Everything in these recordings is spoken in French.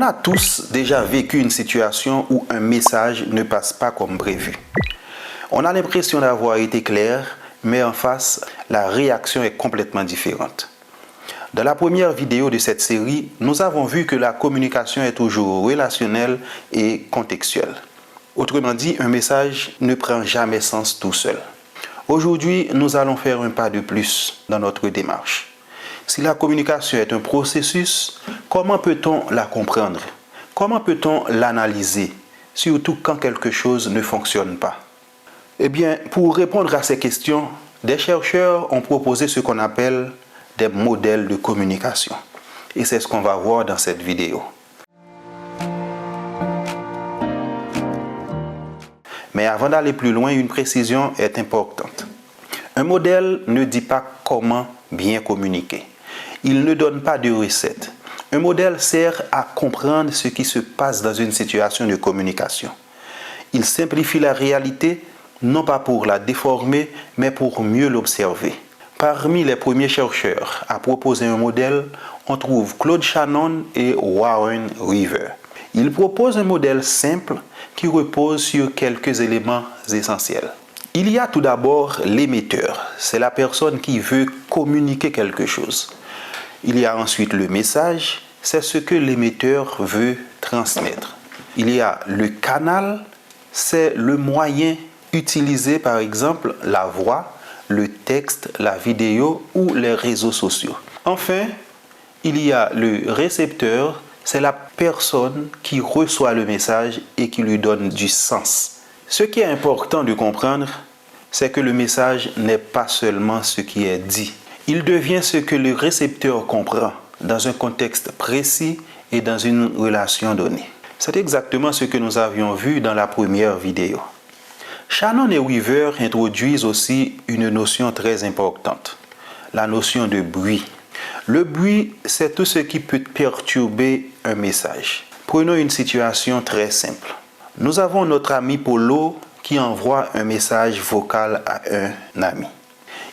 a tous déjà vécu une situation où un message ne passe pas comme prévu. On a l'impression d'avoir été clair, mais en face, la réaction est complètement différente. Dans la première vidéo de cette série, nous avons vu que la communication est toujours relationnelle et contextuelle. Autrement dit, un message ne prend jamais sens tout seul. Aujourd'hui, nous allons faire un pas de plus dans notre démarche. Si la communication est un processus, comment peut-on la comprendre? Comment peut-on l'analyser? Surtout quand quelque chose ne fonctionne pas. Eh bien, pour répondre à ces questions, des chercheurs ont proposé ce qu'on appelle des modèles de communication. Et c'est ce qu'on va voir dans cette vidéo. Mais avant d'aller plus loin, une précision est importante. Un modèle ne dit pas comment bien communiquer. Il ne donne pas de recette. Un modèle sert à comprendre ce qui se passe dans une situation de communication. Il simplifie la réalité, non pas pour la déformer, mais pour mieux l'observer. Parmi les premiers chercheurs à proposer un modèle, on trouve Claude Shannon et Warren Weaver. Ils proposent un modèle simple qui repose sur quelques éléments essentiels. Il y a tout d'abord l'émetteur, c'est la personne qui veut communiquer quelque chose. Il y a ensuite le message, c'est ce que l'émetteur veut transmettre. Il y a le canal, c'est le moyen utilisé, par exemple la voix, le texte, la vidéo ou les réseaux sociaux. Enfin, il y a le récepteur, c'est la personne qui reçoit le message et qui lui donne du sens. Ce qui est important de comprendre, c'est que le message n'est pas seulement ce qui est dit. Il devient ce que le récepteur comprend dans un contexte précis et dans une relation donnée. C'est exactement ce que nous avions vu dans la première vidéo. Shannon et Weaver introduisent aussi une notion très importante, la notion de bruit. Le bruit, c'est tout ce qui peut perturber un message. Prenons une situation très simple. Nous avons notre ami Polo qui envoie un message vocal à un ami.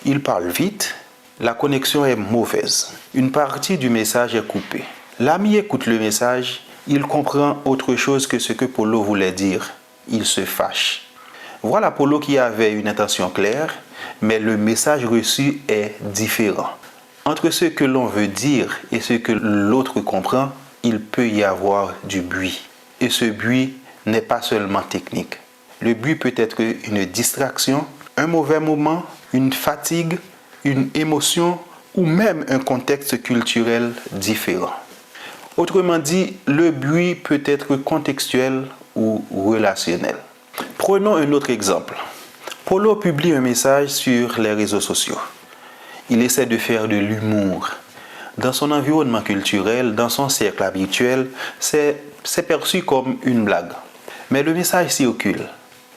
Il parle vite. La connexion est mauvaise. Une partie du message est coupée. L'ami écoute le message, il comprend autre chose que ce que Polo voulait dire. Il se fâche. Voilà Polo qui avait une intention claire, mais le message reçu est différent. Entre ce que l'on veut dire et ce que l'autre comprend, il peut y avoir du bruit. Et ce bruit n'est pas seulement technique. Le bruit peut être une distraction, un mauvais moment, une fatigue, une émotion ou même un contexte culturel différent. Autrement dit, le bruit peut être contextuel ou relationnel. Prenons un autre exemple. Polo publie un message sur les réseaux sociaux. Il essaie de faire de l'humour. Dans son environnement culturel, dans son cercle habituel, c'est perçu comme une blague. Mais le message circule.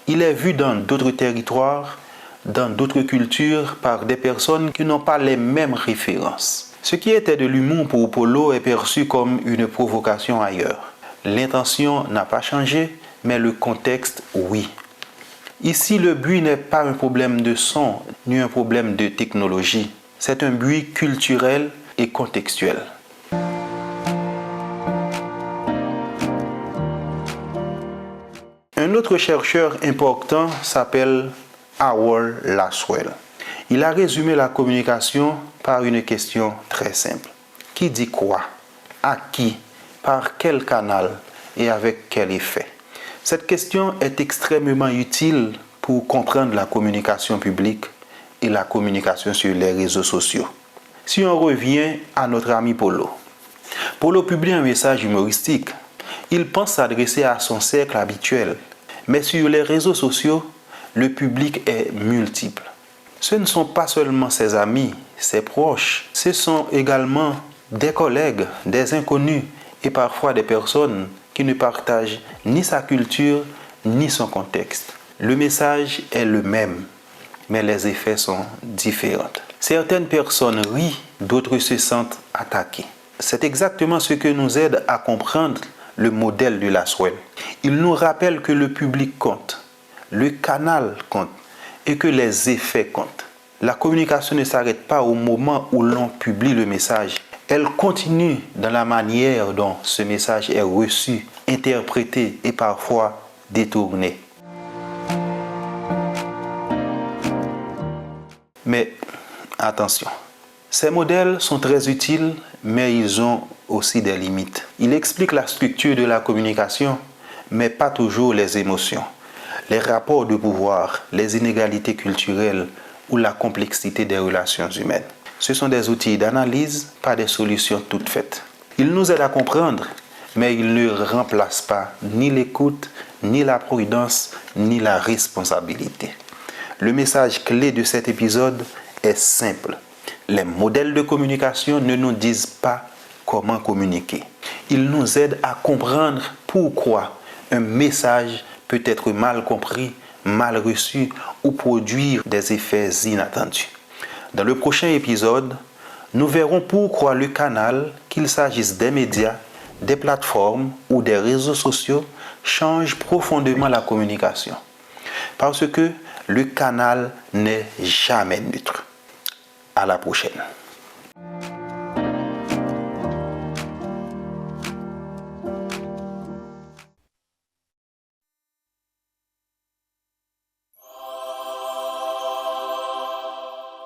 Il est vu dans d'autres territoires, dans d'autres cultures, par des personnes qui n'ont pas les mêmes références. Ce qui était de l'humour pour Polo est perçu comme une provocation ailleurs. L'intention n'a pas changé, mais le contexte, oui. Ici, le bruit n'est pas un problème de son, ni un problème de technologie. C'est un bruit culturel et contextuel. Un autre chercheur important s'appelle Howard Laswell. Il a résumé la communication par une question très simple. Qui dit quoi? À qui? Par quel canal? Et avec quel effet? Cette question est extrêmement utile pour comprendre la communication publique et la communication sur les réseaux sociaux. Si on revient à notre ami Polo. Polo publie un message humoristique. Il pense s'adresser à son cercle habituel. Mais sur les réseaux sociaux, le public est multiple. Ce ne sont pas seulement ses amis, ses proches, ce sont également des collègues, des inconnus et parfois des personnes qui ne partagent ni sa culture ni son contexte. Le message est le même, mais les effets sont différents. Certaines personnes rient, d'autres se sentent attaquées. C'est exactement ce que nous aide à comprendre le modèle de Laswell. Il nous rappelle que le public compte, le canal compte et que les effets comptent. La communication ne s'arrête pas au moment où l'on publie le message. Elle continue dans la manière dont ce message est reçu, interprété et parfois détourné. Mais attention, ces modèles sont très utiles, mais ils ont aussi des limites. Ils expliquent la structure de la communication, mais pas toujours les émotions, les rapports de pouvoir, les inégalités culturelles ou la complexité des relations humaines. Ce sont des outils d'analyse, pas des solutions toutes faites. Ils nous aident à comprendre, mais ils ne remplacent pas ni l'écoute, ni la prudence, ni la responsabilité. Le message clé de cet épisode est simple. Les modèles de communication ne nous disent pas comment communiquer. Ils nous aident à comprendre pourquoi un message peut être mal compris, mal reçu ou produire des effets inattendus. Dans le prochain épisode, nous verrons pourquoi le canal, qu'il s'agisse des médias, des plateformes ou des réseaux sociaux, change profondément la communication. Parce que le canal n'est jamais neutre. À la prochaine.